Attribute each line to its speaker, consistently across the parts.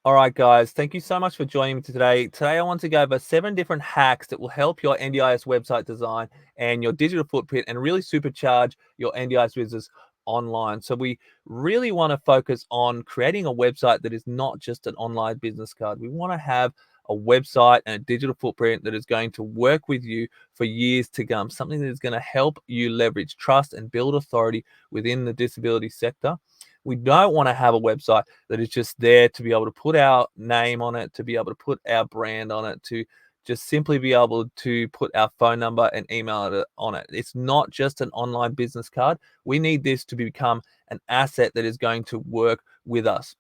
Speaker 1: All right, guys, thank you so much for joining me today. Today, I want to go over 7 different hacks that will help your NDIS website design and your digital footprint and really supercharge your NDIS business online. So we really want to focus on creating a website that is not just an online business card. We want to have a website and a digital footprint that is going to work with you for years to come, something that is going to help you leverage trust and build authority within the disability sector. We don't want to have a website that is just there to be able to put our name on it, to be able to put our brand on it, to just simply be able to put our phone number and email on it. It's not just an online business card. We need this to become an asset that is going to work with us.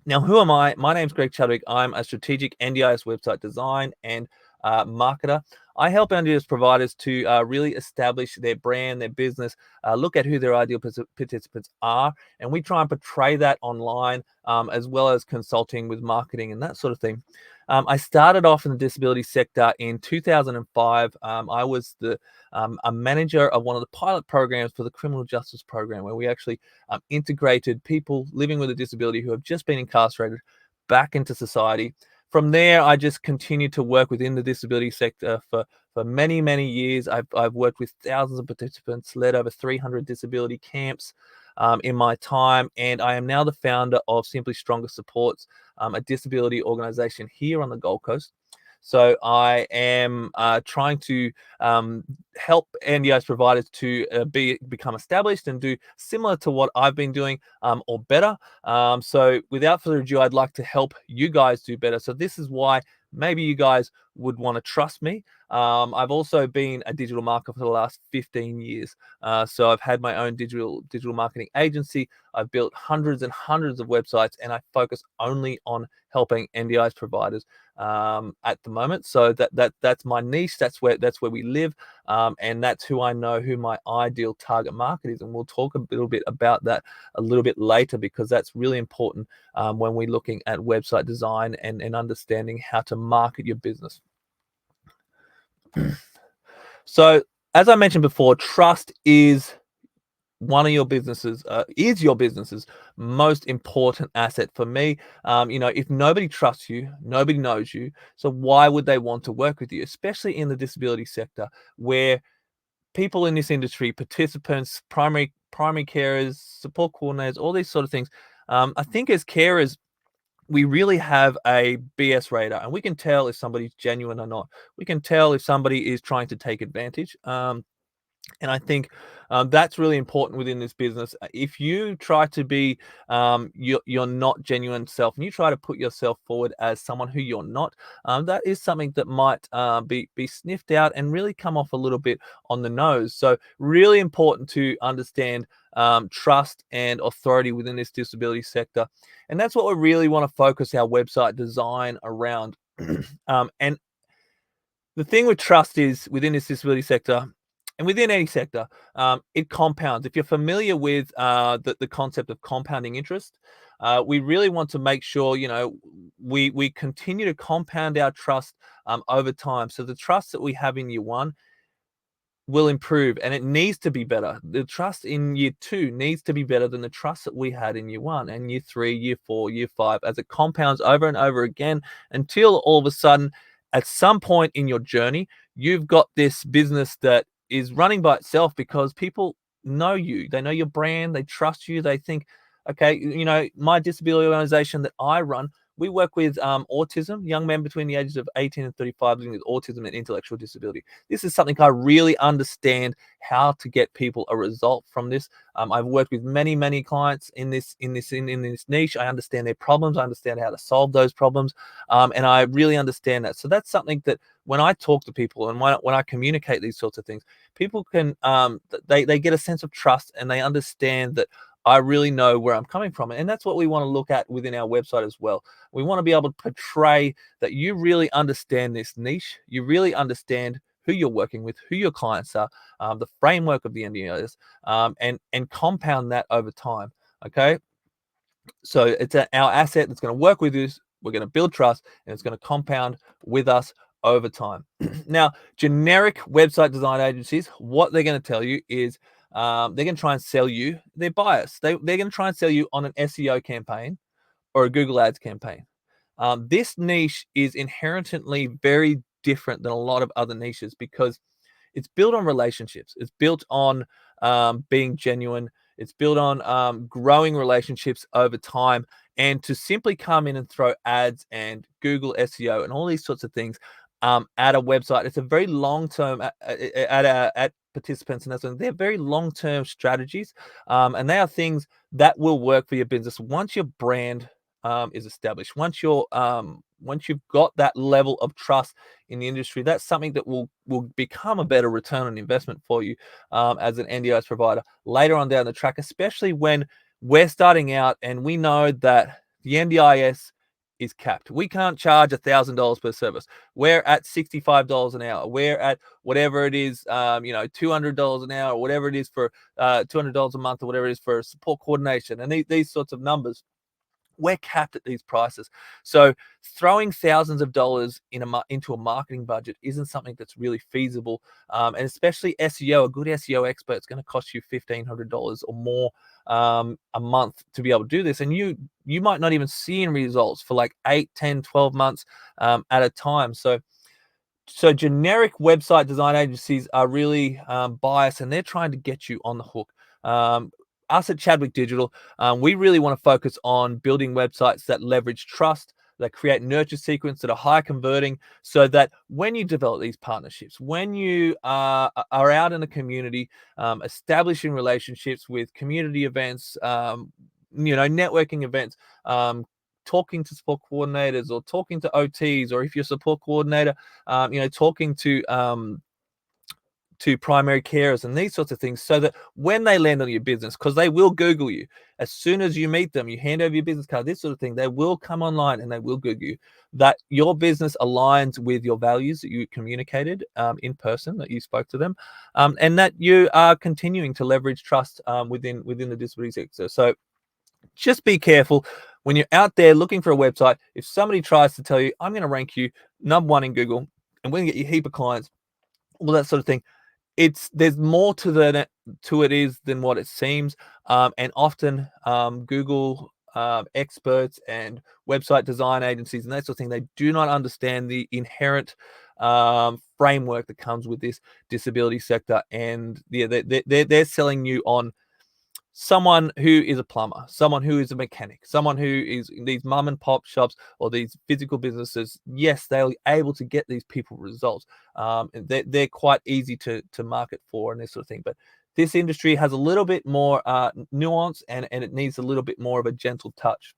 Speaker 1: Now, who am I? My name's Greg Chadwick. I'm a strategic NDIS website design and marketer. I help NDIS providers to really establish their brand, their business, look at who their ideal participants are, and we try and portray that online, as well as consulting with marketing and that sort of thing. I started off in the disability sector in 2005. I was a manager of one of the pilot programs for the criminal justice program, where we actually integrated people living with a disability who have just been incarcerated back into society. From there, I just continued to work within the disability sector for many, many years. I've worked with thousands of participants, led over 300 disability camps in my time, and I am now the founder of Simply Stronger Supports, a disability organization here on the Gold Coast. So I am trying to help NDIS providers to become established and do similar to what I've been doing, or better. So without further ado, I'd like to help you guys do better. So this is why maybe you guys would want to trust me. I've also been a digital marketer for the last 15 years. So I've had my own digital marketing agency. I've built hundreds and hundreds of websites, and I focus only on helping NDIS providers at the moment. So that's my niche. That's where we live, and that's who I know who my ideal target market is. And we'll talk a little bit about that a little bit later, because that's really important when we're looking at website design and understanding how to market your business. So, as I mentioned before, trust is your business's most important asset. For me, if nobody trusts you, nobody knows you, so why would they want to work with you, especially in the disability sector, where people in this industry, participants, primary carers, support coordinators, all these sort of things. I think as carers, we really have a BS radar, and we can tell if somebody's genuine or not. We can tell if somebody is trying to take advantage. And I think that's really important within this business. If you try to be your not genuine self, and you try to put yourself forward as someone who you're not, that is something that might be sniffed out and really come off a little bit on the nose. So really important to understand trust and authority within this disability sector. And that's what we really want to focus our website design around. And the thing with trust is, within this disability sector, and within any sector, it compounds. If you're familiar with the concept of compounding interest, we really want to make sure we continue to compound our trust over time. So the trust that we have in year one will improve, and it needs to be better. The trust in year two needs to be better than the trust that we had in year one, and year three, year four, year five, as it compounds over and over again, until all of a sudden, at some point in your journey, you've got this business that is running by itself, because people know you, they know your brand, they trust you, they think, okay, my disability organization that I run, we work with autism, young men between the ages of 18 and 35 living with autism and intellectual disability. This is something I really understand how to get people a result from this. I've worked with many clients in this niche. I understand their problems. I understand how to solve those problems, and I really understand that. So that's something that when I talk to people and when I communicate these sorts of things, people can they get a sense of trust, and they understand that I really know where I'm coming from. And that's what we want to look at within our website as well. We want to be able to portray that you really understand this niche. You really understand who you're working with, who your clients are, the framework of the NDIS, and compound that over time. Okay. So it's our asset that's going to work with us. We're going to build trust, and it's going to compound with us over time. Now, generic website design agencies, what they're going to tell you is, they're going to try and sell you. They're biased. They're going to try and sell you on an SEO campaign or a Google Ads campaign. This niche is inherently very different than a lot of other niches because it's built on relationships. It's built on being genuine. It's built on growing relationships over time. And to simply come in and throw ads and Google SEO and all these sorts of things at a website, it's a very long term at participants and that's they're very long term strategies, and they are things that will work for your business once your brand is established. Once you've got that level of trust in the industry, that's something that will become a better return on investment for you as an NDIS provider later on down the track, especially when we're starting out and we know that the NDIS is capped. We can't charge $1,000 per service. We're at $65 an hour. We're at whatever it is, $200 an hour, or whatever it is for $200 a month, or whatever it is for support coordination, and these sorts of numbers. We're capped at these prices. So throwing thousands of dollars into a marketing budget isn't something that's really feasible. And especially SEO, a good SEO expert is going to cost you $1,500 or more a month to be able to do this. And you might not even see any results for like 8, 10, 12 months at a time. So generic website design agencies are really biased, and they're trying to get you on the hook. Us at Chadwick Digital, we really want to focus on building websites that leverage trust, that create nurture sequence, that are high converting, so that when you develop these partnerships, when you are out in the community, establishing relationships with community events, networking events, talking to support coordinators or talking to OTs, or if you're a support coordinator, talking to primary carers and these sorts of things, so that when they land on your business, because they will Google you as soon as you meet them, you hand over your business card, this sort of thing, they will come online and they will Google you, that your business aligns with your values that you communicated in person, that you spoke to them, and that you are continuing to leverage trust within the disability sector. So just be careful when you're out there looking for a website. If somebody tries to tell you, I'm going to rank you #1 in Google and we're going to get you a heap of clients, all that sort of thing, there's more to it is than what it seems, and often Google experts and website design agencies and that sort of thing, they do not understand the inherent framework that comes with this disability sector, and yeah, they're selling you on someone who is a plumber, someone who is a mechanic, someone who is in these mom and pop shops or these physical businesses. Yes, they're able to get these people results. And they're quite easy to market for and this sort of thing. But this industry has a little bit more nuance, and it needs a little bit more of a gentle touch.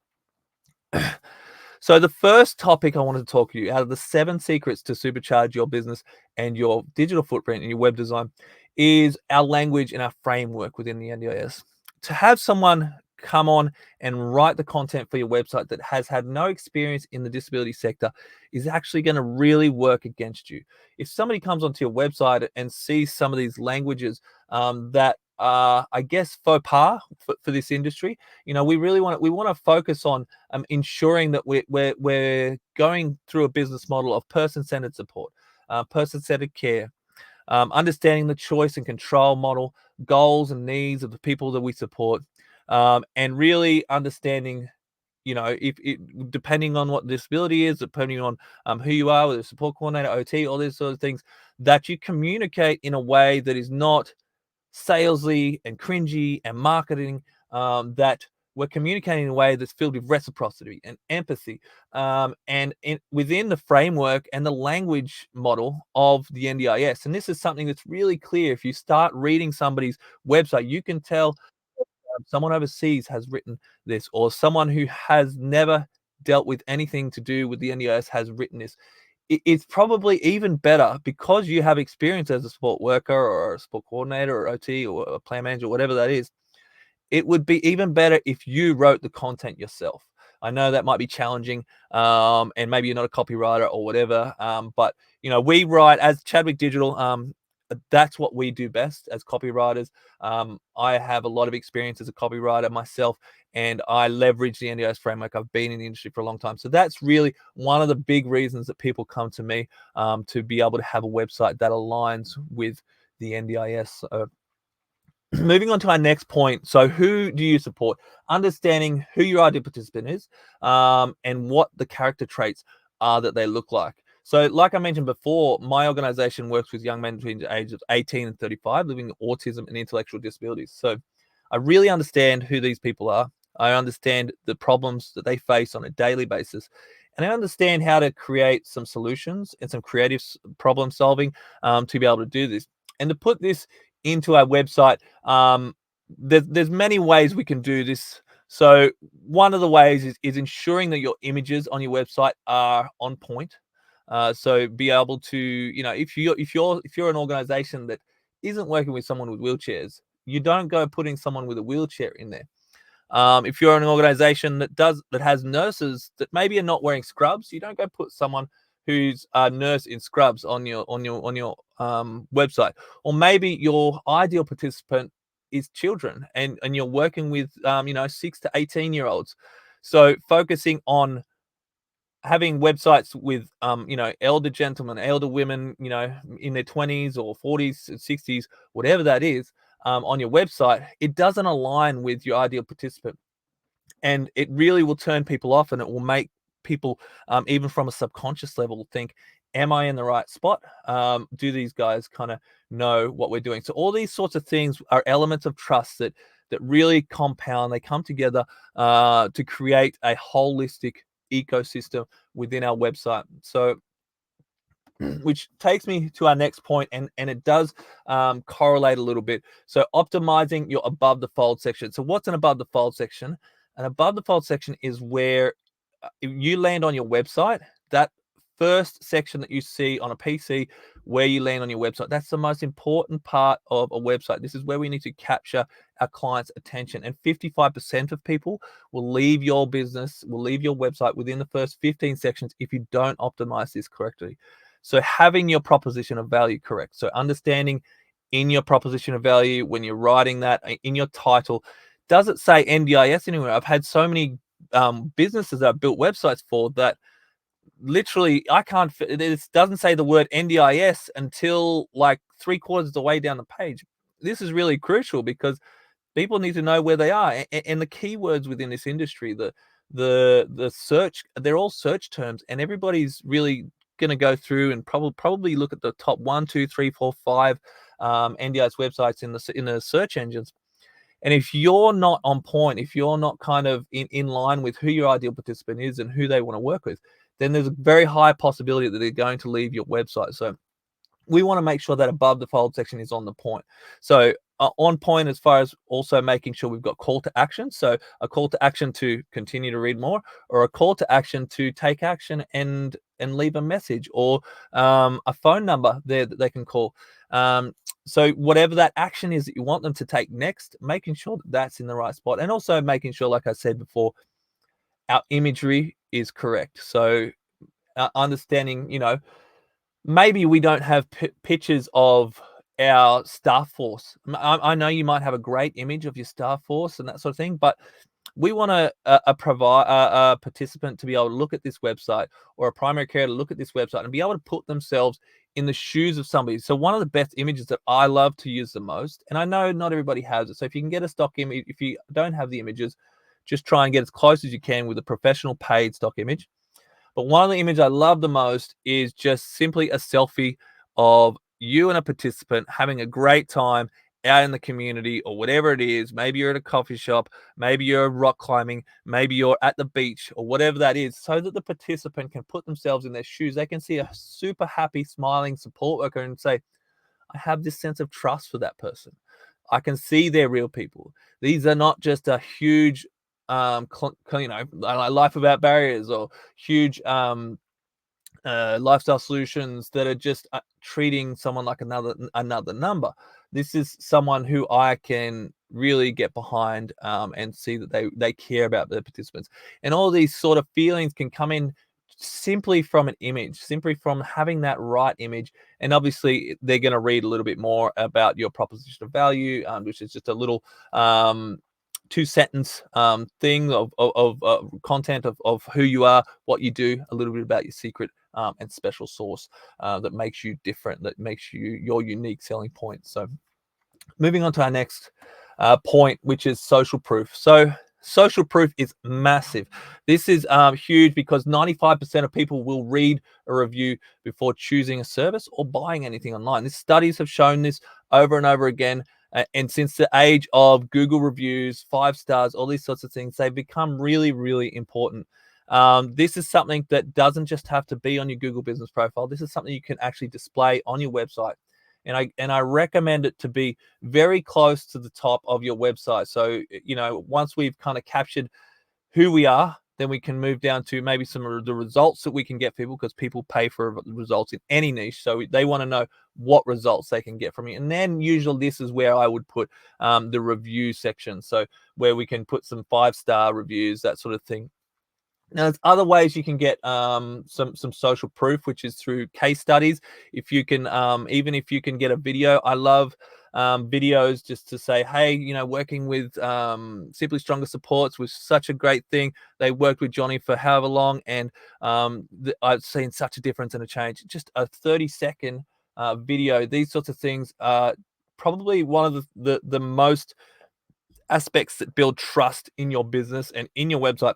Speaker 1: So the first topic I wanted to talk to you out of the 7 secrets to supercharge your business and your digital footprint and your web design is our language and our framework within the NDIS. To have someone come on and write the content for your website that has had no experience in the disability sector is actually going to really work against you. If somebody comes onto your website and sees some of these languages that are, I guess, faux pas for this industry, we really want to focus on ensuring that we're going through a business model of person-centered support, person-centered care, understanding the choice and control model, goals and needs of the people that we support, and really understanding, if it depending on what the disability is, depending on who you are, whether it's support coordinator, OT, all these sort of things, that you communicate in a way that is not salesy and cringy and marketing, that we're communicating in a way that's filled with reciprocity and empathy, within the framework and the language model of the NDIS. And this is something that's really clear. If you start reading somebody's website, you can tell someone overseas has written this, or someone who has never dealt with anything to do with the NDIS has written this. It's probably even better because you have experience as a support worker or a support coordinator or OT or a plan manager, whatever that is. It would be even better if you wrote the content yourself. I know that might be challenging, and maybe you're not a copywriter or whatever, but we write as Chadwick Digital. That's what we do best as copywriters. I have a lot of experience as a copywriter myself, and I leverage the NDIS framework. I've been in the industry for a long time. So that's really one of the big reasons that people come to me, to be able to have a website that aligns with the NDIS. moving on to our next point. So who do you support? Understanding who your ideal participant is, and what the character traits are that they look like. So like I mentioned before, my organization works with young men between the ages of 18 and 35 living with autism and intellectual disabilities. So I really understand who these people are. I understand the problems that they face on a daily basis. And I understand how to create some solutions and some creative problem solving, to be able to do this. And to put this into our website, there's many ways we can do this. So one of the ways is ensuring that your images on your website are on point. So be able to, if you're an organization that isn't working with someone with wheelchairs, you don't go putting someone with a wheelchair in there. If you're an organization that has nurses that maybe are not wearing scrubs, you don't go put someone who's a nurse in scrubs on your website. Or maybe your ideal participant is children, and you're working with 6 to 18-year-olds. So focusing on having websites with elder gentlemen, elder women, in their 20s or 40s and 60s, whatever that is, on your website, it doesn't align with your ideal participant, and it really will turn people off, and it will make people, even from a subconscious level, think, am I in the right spot? Do these guys kind of know what we're doing? So all these sorts of things are elements of trust that really compound. They come together to create a holistic ecosystem within our website. So which takes me to our next point, and it does correlate a little bit. So optimizing your above the fold section. So what's an above the fold section? An above the fold section is where if you land on your website, that first section that you see on a PC, where you land on your website, that's the most important part of a website. This is where we need to capture our clients' attention. And 55% of people will leave your business, will leave your website within the first 15 sections if you don't optimize this correctly. So having your proposition of value correct. So understanding in your proposition of value, when you're writing that in your title, does it say NDIS anywhere? I've had so many businesses that I've built websites for that literally I can't, it doesn't say the word NDIS until like 3/4 of the way down the page. This is really crucial because people need to know where they are, and the keywords within this industry, the search, they're all search terms, and everybody's really going to go through and probably look at the top 1, 2, 3, 4, 5 NDIS websites in the search engines. And if you're not on point, if you're not kind of in line with who your ideal participant is and who they want to work with, then there's a very high possibility that they're going to leave your website. So we want to make sure that above the fold section is on the point. So on point as far as also making sure we've got call to action. So a call to action to continue to read more, or a call to action to take action and leave a message, or a phone number there that they can call. So whatever that action is that you want them to take next, making sure that that's in the right spot, and also making sure, like I said before, our imagery is correct. So understanding, maybe we don't have pictures of our staff force. I know you might have a great image of your staff force and that sort of thing, but we want a participant to be able to look at this website, or a primary care to look at this website and be able to put themselves in the shoes of somebody. So one of the best images that I love to use the most, and I know not everybody has it, so if you can get a stock image, if you don't have the images, just try and get as close as you can with a professional paid stock image. But one of the images I love the most is just simply a selfie of you and a participant having a great time out in the community, or whatever it is. Maybe you're at a coffee shop, maybe you're rock climbing, maybe you're at the beach, or whatever that is, so that the participant can put themselves in their shoes. They can see a super happy, smiling support worker and say, I have this sense of trust for that person. I can see they're real people. These are not just a huge, life without barriers, or huge lifestyle solutions that are just treating someone like another number. This is someone who I can really get behind, and see that they care about the participants. And all these sort of feelings can come in simply from an image, simply from having that right image. And obviously they're going to read a little bit more about your proposition of value, which is just a little 2 sentence thing of content of who you are, what you do, a little bit about your secret and special sauce that makes you different, that makes you your unique selling point. So Moving on to our next point, which is social proof. So social proof is massive. This is huge because 95% of people will read a review before choosing a service or buying anything online. These studies have shown this over and over again. And since the age of Google reviews, 5 stars, all these sorts of things, they've become really, really important. This is something that doesn't just have to be on your Google business profile. This is something you can actually display on your website. And I recommend it to be very close to the top of your website. So, once we've kind of captured who we are, then we can move down to maybe some of the results that we can get people, because people pay for results in any niche. So they want to know what results they can get from you. And then usually this is where I would put the review section. So where we can put some 5-star reviews, that sort of thing. Now, there's other ways you can get some social proof, which is through case studies. If you can, even if you can get a video, I love videos just to say, hey, working with Simply Stronger Supports was such a great thing. They worked with Johnny for however long, and I've seen such a difference and a change. Just a 30-second video. These sorts of things are probably one of the most aspects that build trust in your business and in your website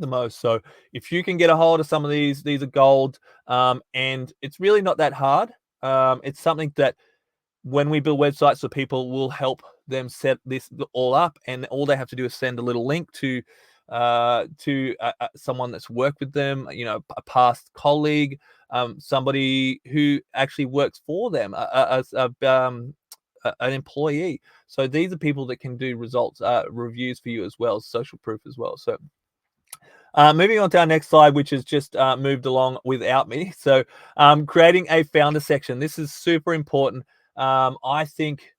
Speaker 1: the most. So if you can get a hold of some of these are gold. And it's really not that hard. It's something that when we build websites for people, will help them set this all up, and all they have to do is send a little link to someone that's worked with them, a past colleague, somebody who actually works for them, an employee. So these are people that can do results, reviews for you as well, social proof as well. So moving on to our next slide, which has just moved along without me. So creating a founder section. This is super important. I think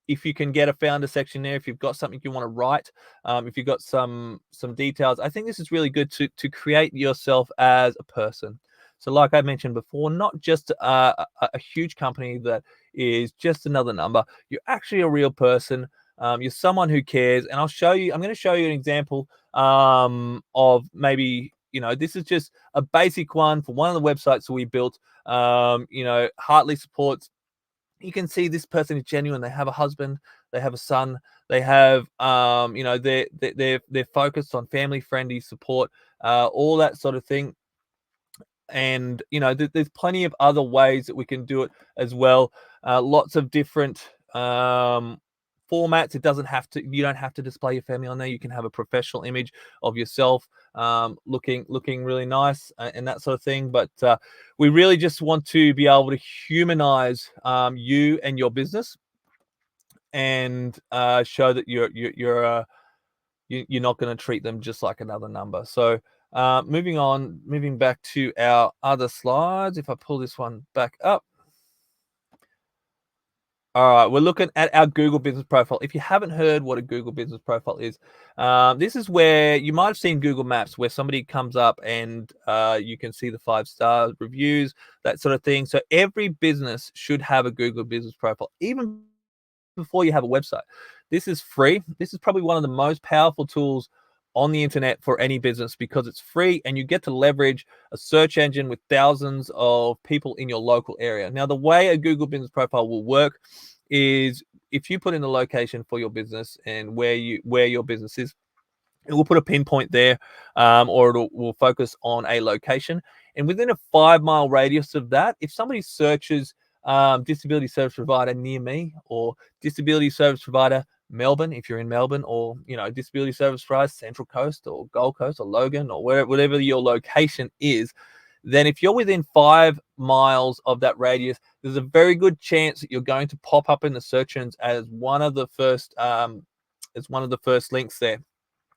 Speaker 1: if you can get a founder section there, if you've got something you want to write, if you've got some details, I think this is really good to create yourself as a person. So like I mentioned before, not just a huge company that is just another number. You're actually a real person. You're someone who cares. And I'm going to show you an example of maybe, this is just a basic one for one of the websites that we built. Hartley Supports. You can see this person is genuine. They have a husband, they have a son, they have, they're focused on family friendly support, all that sort of thing. And there's plenty of other ways that we can do it as well. Lots of different formats. You don't have to display your family on there. You can have a professional image of yourself, looking really nice, and that sort of thing. But we really just want to be able to humanize you and your business, and show that you're not going to treat them just like another number. So moving back to our other slides. If I pull this one back up. All right, we're looking at our Google Business Profile. If you haven't heard what a Google Business Profile is, this is where you might have seen Google Maps, where somebody comes up and you can see the 5-star reviews, that sort of thing. So every business should have a Google Business Profile, even before you have a website. This is free. This is probably one of the most powerful tools on the internet for any business, because it's free and you get to leverage a search engine with thousands of people in your local area. Now, the way a Google Business Profile will work is if you put in the location for your business and where your business is, it will put a pinpoint there, or will focus on a location. And within a 5-mile radius of that, if somebody searches disability service provider near me, or disability service provider Melbourne, if you're in Melbourne, or disability service provider Central Coast or Gold Coast or Logan, or whatever your location is, then if you're within 5 miles of that radius, there's a very good chance that you're going to pop up in the search engines as one of the first links there.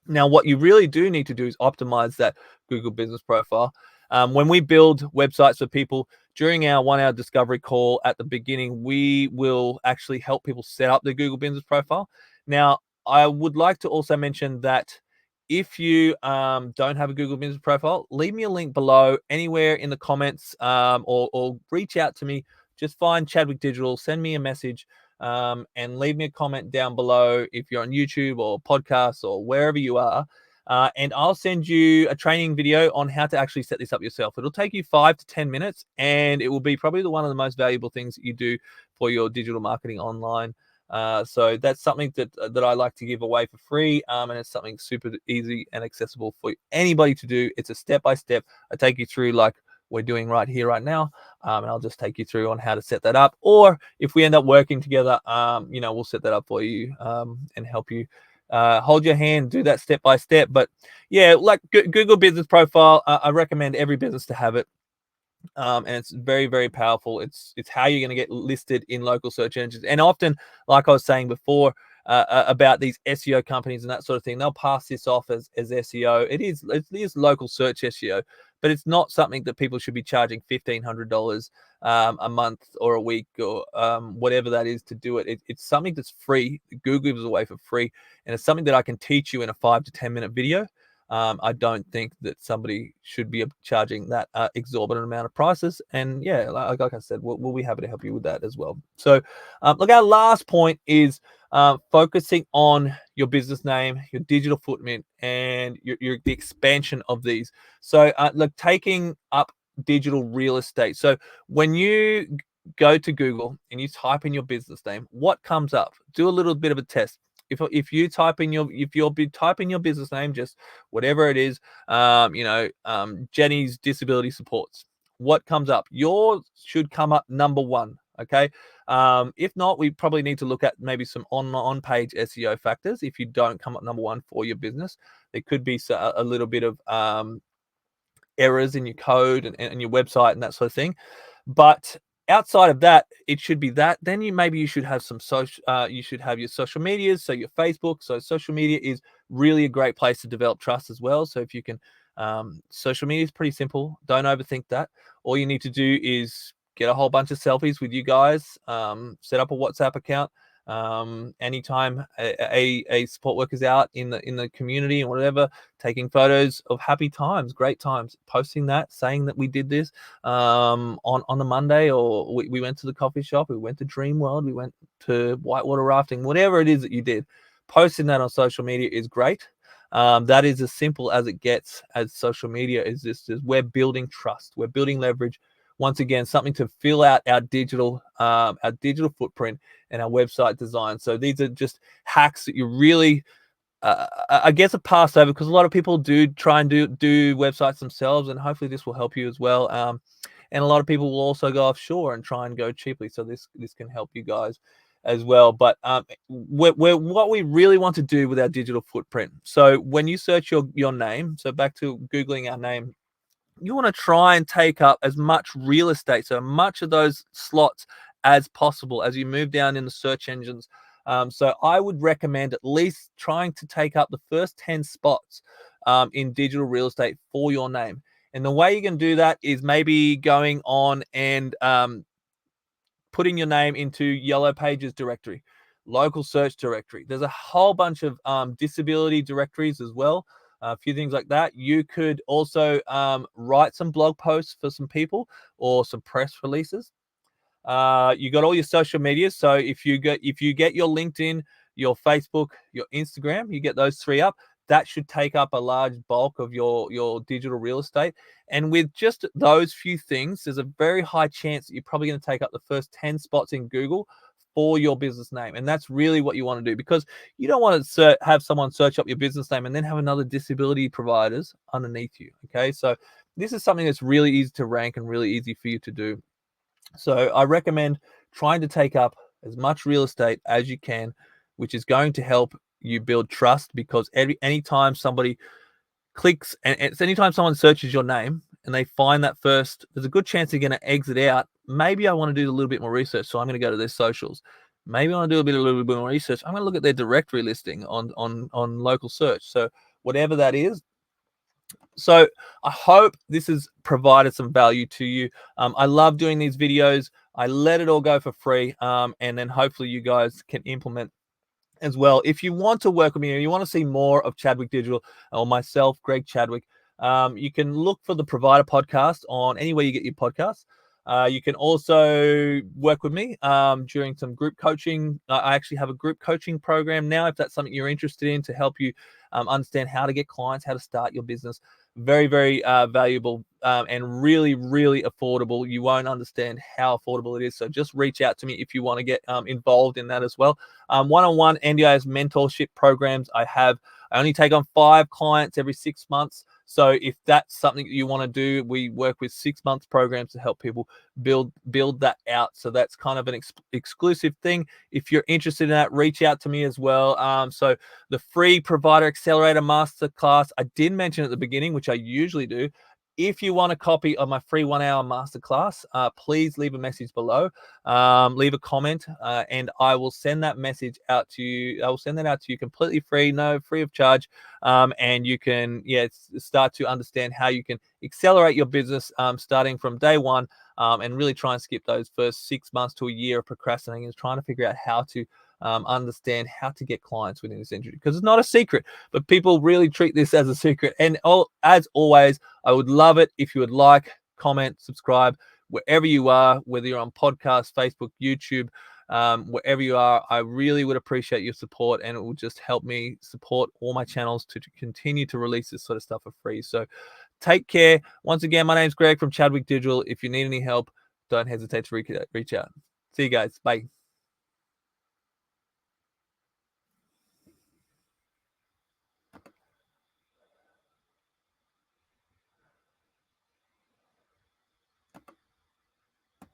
Speaker 1: Now, what you really do need to do is optimize that Google Business Profile. When we build websites for people, during our 1-hour discovery call at the beginning, we will actually help people set up their Google Business Profile. Now, I would like to also mention that if you don't have a Google Business Profile, leave me a link below anywhere in the comments, or reach out to me. Just find Chadwick Digital, send me a message, and leave me a comment down below if you're on YouTube or podcasts or wherever you are. And I'll send you a training video on how to actually set this up yourself. It'll take you 5 to 10 minutes, and it will be probably one of the most valuable things that you do for your digital marketing online. So that's something that I like to give away for free, and it's something super easy and accessible for anybody to do. It's a step-by-step. I take you through like we're doing right here, right now, and I'll just take you through on how to set that up. Or if we end up working together, we'll set that up for you and help you hold your hand, do that step by step. But yeah, like Google Business Profile, I recommend every business to have it. And it's very, very powerful. It's how you're going to get listed in local search engines. And often, like I was saying before, about these SEO companies and that sort of thing, they'll pass this off as SEO. It is local search SEO, but it's not something that people should be charging $1,500 a month or a week or whatever that is to do it. It's something that's free. Google gives away for free, and it's something that I can teach you in a 5 to 10 minute video. I don't think that somebody should be charging that exorbitant amount of prices. And yeah, like I said, we'll be happy to help you with that as well. So look, our last point is focusing on your business name, your digital footprint, and the expansion of these. So look, taking up digital real estate. So when you go to Google and you type in your business name, what comes up? Do a little bit of a test. If you're typing your business name, just whatever it is, Jenny's Disability Supports, what comes up? Yours should come up number one. Okay. If not, we probably need to look at maybe some on-page SEO factors. If you don't come up number one for your business, there could be a little bit of errors in your code and your website and that sort of thing. But outside of that, it should be that. Then you should have some social. You should have your social medias, so your Facebook. So social media is really a great place to develop trust as well. So if you can, social media is pretty simple. Don't overthink that. All you need to do is get a whole bunch of selfies with you guys. Set up a WhatsApp account. Anytime a support worker's out in the community and whatever, taking photos of happy times, great times, posting that, saying that we did this on a Monday, or we went to the coffee shop, we went to Dream World, we went to whitewater rafting, whatever it is that you did, posting that on social media is great. That is as simple as it gets. As social media is we're building trust, we're building leverage. Once again, something to fill out our digital footprint and our website design. So these are just hacks that you really, I guess, are passed over, because a lot of people do try and do websites themselves, and hopefully this will help you as well. And a lot of people will also go offshore and try and go cheaply. So this can help you guys as well. But what we really want to do with our digital footprint. So when you search your name, so back to Googling our name, you want to try and take up as much real estate, so much of those slots as possible as you move down in the search engines. So I would recommend at least trying to take up the first 10 spots in digital real estate for your name. And the way you can do that is maybe going on and putting your name into Yellow Pages directory, local search directory. There's a whole bunch of disability directories as well. A few things like that. You could also write some blog posts for some people or some press releases. You got all your social media. So if you get your LinkedIn, your Facebook, your Instagram, you get those three up. That should take up a large bulk of your digital real estate. And with just those few things, there's a very high chance that you're probably going to take up the first 10 spots in Google for your business name. And that's really what you want to do, because you don't want to have someone search up your business name and then have another disability providers underneath you. Okay. So this is something that's really easy to rank and really easy for you to do. So I recommend trying to take up as much real estate as you can, which is going to help you build trust, because anytime somebody clicks and it's anytime someone searches your name and they find that first, there's a good chance they're going to exit out. Maybe I want to do a little bit more research, so I'm going to go to their socials. Maybe I want to do a little bit more research. I'm going to look at their directory listing on local search. So whatever that is. So I hope this has provided some value to you. I love doing these videos. I let it all go for free, and then hopefully you guys can implement as well. If you want to work with me, or you want to see more of Chadwick Digital or myself, Greg Chadwick, you can look for the Provider Podcast on anywhere you get your podcasts. You can also work with me during some group coaching. I actually have a group coaching program now, if that's something you're interested in, to help you understand how to get clients, how to start your business. very valuable, and really affordable. You won't understand how affordable it is. So just reach out to me if you want to get involved in that as well. One-on-one NDIS mentorship programs I only take on 5 clients every 6 months. So if that's something that you want to do, we work with 6 months programs to help people build that out. So that's kind of an exclusive thing. If you're interested in that, reach out to me as well. So the free Provider Accelerator Masterclass, I did mention at the beginning, which I usually do. If you want a copy of my free 1-hour masterclass, please leave a message below, leave a comment, and I will send that message out to you. I will send that out to you completely free, free of charge, and you can start to understand how you can accelerate your business starting from day one, and really try and skip those first 6 months to a year of procrastinating and trying to figure out how to understand how to get clients within this industry, because it's not a secret, but people really treat this as a secret. And as always, I would love it if you would like, comment, subscribe, wherever you are, whether you're on podcast, Facebook, YouTube, wherever you are. I really would appreciate your support, and it will just help me support all my channels to continue to release this sort of stuff for free. So take care. Once again, my name's Greg from Chadwick Digital. If you need any help, don't hesitate to reach out. See you guys. Bye.